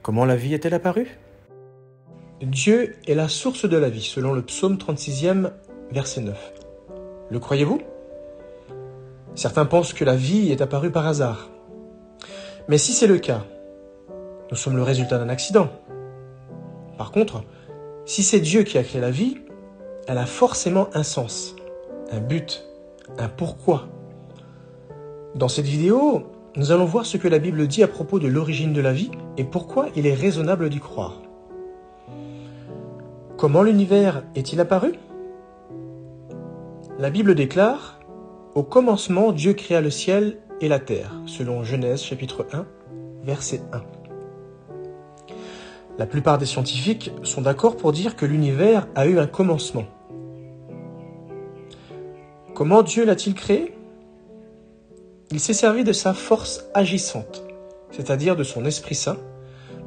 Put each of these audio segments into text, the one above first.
Comment la vie est-elle apparue? Dieu est la source de la vie, selon le psaume 36e, verset 9. Le croyez-vous? Certains pensent que la vie est apparue par hasard. Mais si c'est le cas, nous sommes le résultat d'un accident. Par contre, si c'est Dieu qui a créé la vie, elle a forcément un sens, un but, un pourquoi. Dans cette vidéo, nous allons voir ce que la Bible dit à propos de l'origine de la vie et pourquoi il est raisonnable d'y croire. Comment l'univers est-il apparu? La Bible déclare « Au commencement, Dieu créa le ciel et la terre », selon Genèse chapitre 1, verset 1. La plupart des scientifiques sont d'accord pour dire que l'univers a eu un commencement. Comment Dieu l'a-t-il créé? Il s'est servi de sa force agissante, c'est-à-dire de son Esprit Saint,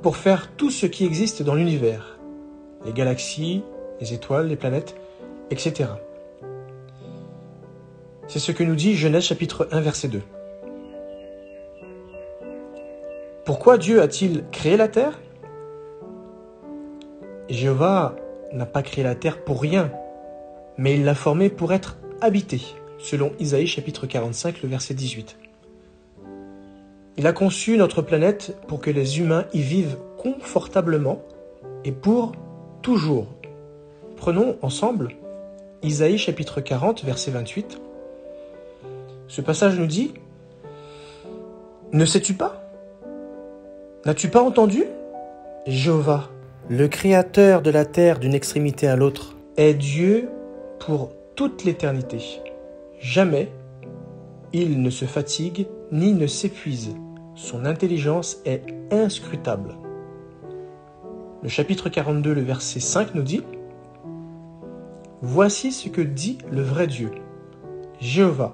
pour faire tout ce qui existe dans l'univers, les galaxies, les étoiles, les planètes, etc. C'est ce que nous dit Genèse chapitre 1, verset 2. Pourquoi Dieu a-t-il créé la terre? Jéhovah n'a pas créé la terre pour rien, mais il l'a formée pour être habitée, selon Isaïe chapitre 45, le verset 18. Il a conçu notre planète pour que les humains y vivent confortablement et pour toujours. Prenons ensemble Isaïe chapitre 40, verset 28. Ce passage nous dit « Ne sais-tu pas? N'as-tu pas entendu? Jéhovah, le Créateur de la terre d'une extrémité à l'autre, est Dieu pour toute l'éternité. Jamais il ne se fatigue ni ne s'épuise. Son intelligence est inscrutable. » Le chapitre 42, le verset 5 nous dit « Voici ce que dit le vrai Dieu, Jéhovah,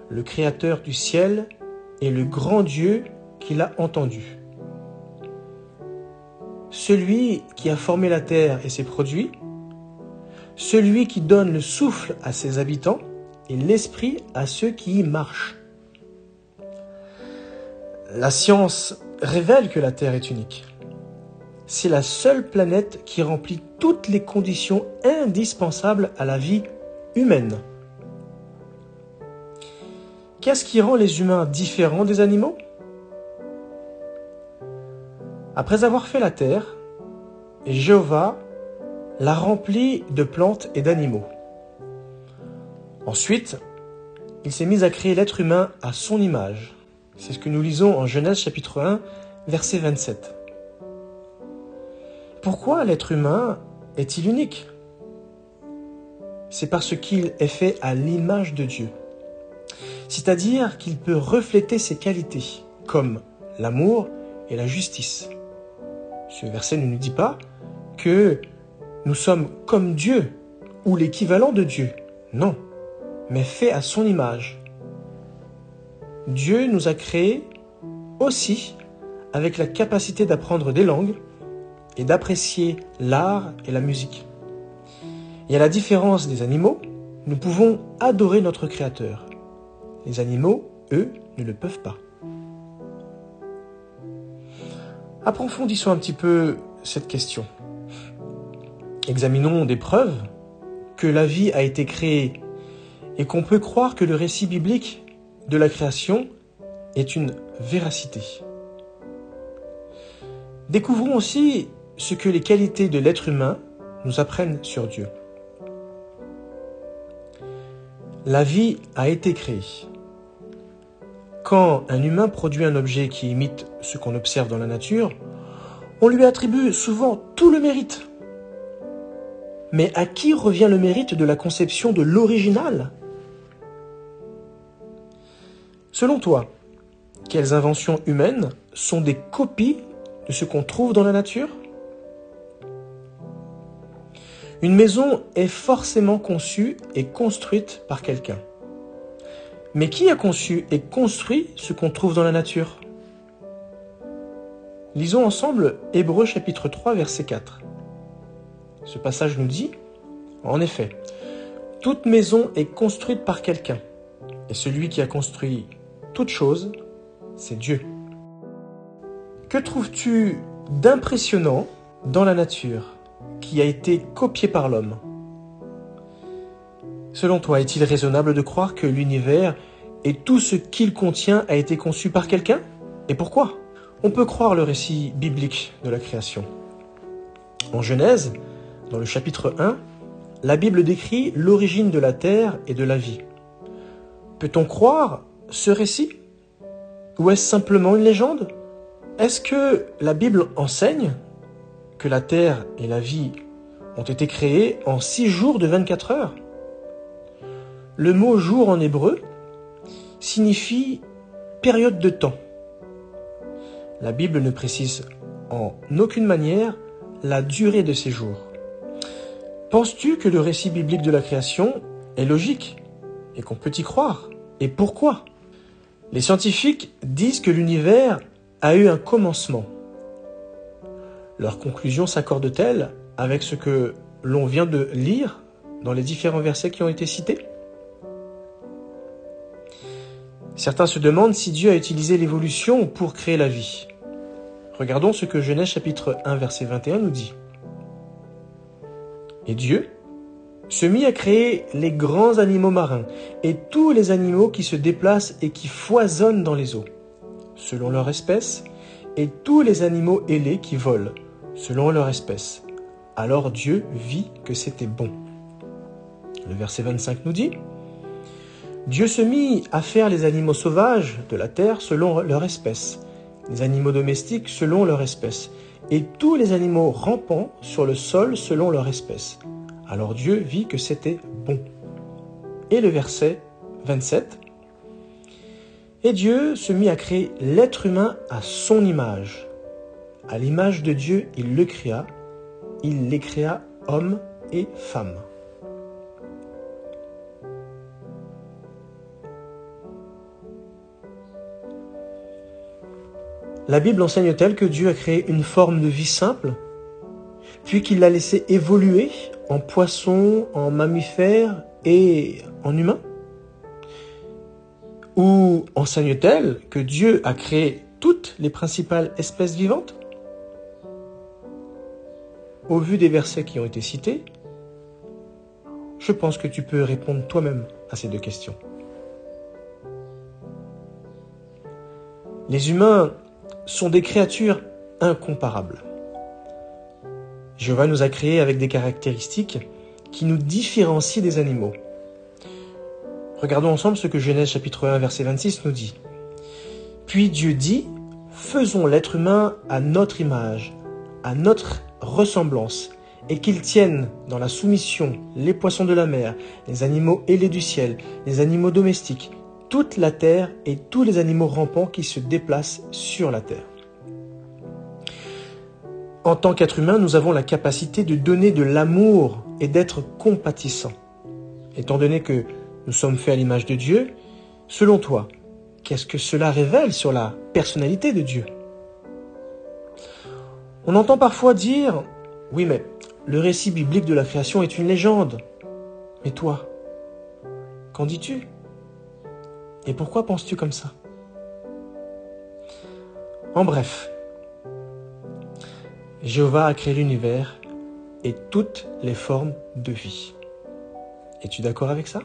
le Créateur du ciel et le grand Dieu qui l'a entendu. Celui qui a formé la terre et ses produits, celui qui donne le souffle à ses habitants et l'esprit à ceux qui y marchent. » La science révèle que la Terre est unique. C'est la seule planète qui remplit toutes les conditions indispensables à la vie humaine. Qu'est-ce qui rend les humains différents des animaux? Après avoir fait la terre, Jéhovah l'a remplie de plantes et d'animaux. Ensuite, il s'est mis à créer l'être humain à son image. C'est ce que nous lisons en Genèse chapitre 1, verset 27. Pourquoi l'être humain est-il unique? C'est parce qu'il est fait à l'image de Dieu. C'est-à-dire qu'il peut refléter ses qualités, comme l'amour et la justice. Ce verset ne nous dit pas que nous sommes comme Dieu ou l'équivalent de Dieu. Non, mais fait à son image. Dieu nous a créés aussi avec la capacité d'apprendre des langues et d'apprécier l'art et la musique. Et à la différence des animaux, nous pouvons adorer notre Créateur. Les animaux, eux, ne le peuvent pas. Approfondissons un petit peu cette question. Examinons des preuves que la vie a été créée et qu'on peut croire que le récit biblique de la création est une véracité. Découvrons aussi ce que les qualités de l'être humain nous apprennent sur Dieu. La vie a été créée. Quand un humain produit un objet qui imite ce qu'on observe dans la nature, on lui attribue souvent tout le mérite. Mais à qui revient le mérite de la conception de l'original? Selon toi, quelles inventions humaines sont des copies de ce qu'on trouve dans la nature? Une maison est forcément conçue et construite par quelqu'un. Mais qui a conçu et construit ce qu'on trouve dans la nature? Lisons ensemble Hébreux chapitre 3, verset 4. Ce passage nous dit, en effet, toute maison est construite par quelqu'un, et celui qui a construit toute chose, c'est Dieu. Que trouves-tu d'impressionnant dans la nature qui a été copié par l'homme? Selon toi, est-il raisonnable de croire que l'univers et tout ce qu'il contient a été conçu par quelqu'un? Et pourquoi? On peut croire le récit biblique de la création. En Genèse, dans le chapitre 1, la Bible décrit l'origine de la terre et de la vie. Peut-on croire ce récit? Ou est-ce simplement une légende? Est-ce que la Bible enseigne que la terre et la vie ont été créées en 6 jours de 24 heures? Le mot jour en hébreu signifie période de temps. La Bible ne précise en aucune manière la durée de ces jours. Penses-tu que le récit biblique de la création est logique et qu'on peut y croire? Et pourquoi? Les scientifiques disent que l'univers a eu un commencement. Leurs conclusions s'accordent-elles avec ce que l'on vient de lire dans les différents versets qui ont été cités? Certains se demandent si Dieu a utilisé l'évolution pour créer la vie. Regardons ce que Genèse chapitre 1 verset 21 nous dit. Et Dieu se mit à créer les grands animaux marins et tous les animaux qui se déplacent et qui foisonnent dans les eaux, selon leur espèce, et tous les animaux ailés qui volent, selon leur espèce. Alors Dieu vit que c'était bon. Le verset 25 nous dit: Dieu se mit à faire les animaux sauvages de la terre selon leur espèce, les animaux domestiques selon leur espèce, et tous les animaux rampants sur le sol selon leur espèce. Alors Dieu vit que c'était bon. Et le verset 27. Et Dieu se mit à créer l'être humain à son image. À l'image de Dieu, il le créa. Il les créa hommes et femmes. La Bible enseigne-t-elle que Dieu a créé une forme de vie simple, puis qu'il l'a laissé évoluer en poisson, en mammifère et en humain? Ou enseigne-t-elle que Dieu a créé toutes les principales espèces vivantes? Au vu des versets qui ont été cités, je pense que tu peux répondre toi-même à ces 2 questions. Les humains sont des créatures incomparables. Jéhovah nous a créés avec des caractéristiques qui nous différencient des animaux. Regardons ensemble ce que Genèse chapitre 1 verset 26 nous dit. Puis Dieu dit, faisons l'être humain à notre image, à notre ressemblance, et qu'il tienne dans la soumission les poissons de la mer, les animaux ailés du ciel, les animaux domestiques, toute la terre et tous les animaux rampants qui se déplacent sur la terre. En tant qu'être humain, nous avons la capacité de donner de l'amour et d'être compatissants. Étant donné que nous sommes faits à l'image de Dieu, selon toi, qu'est-ce que cela révèle sur la personnalité de Dieu? On entend parfois dire « Oui, mais le récit biblique de la création est une légende. » Mais toi, qu'en dis-tu? Et pourquoi penses-tu comme ça? En bref, Jéhovah a créé l'univers et toutes les formes de vie. Es-tu d'accord avec ça?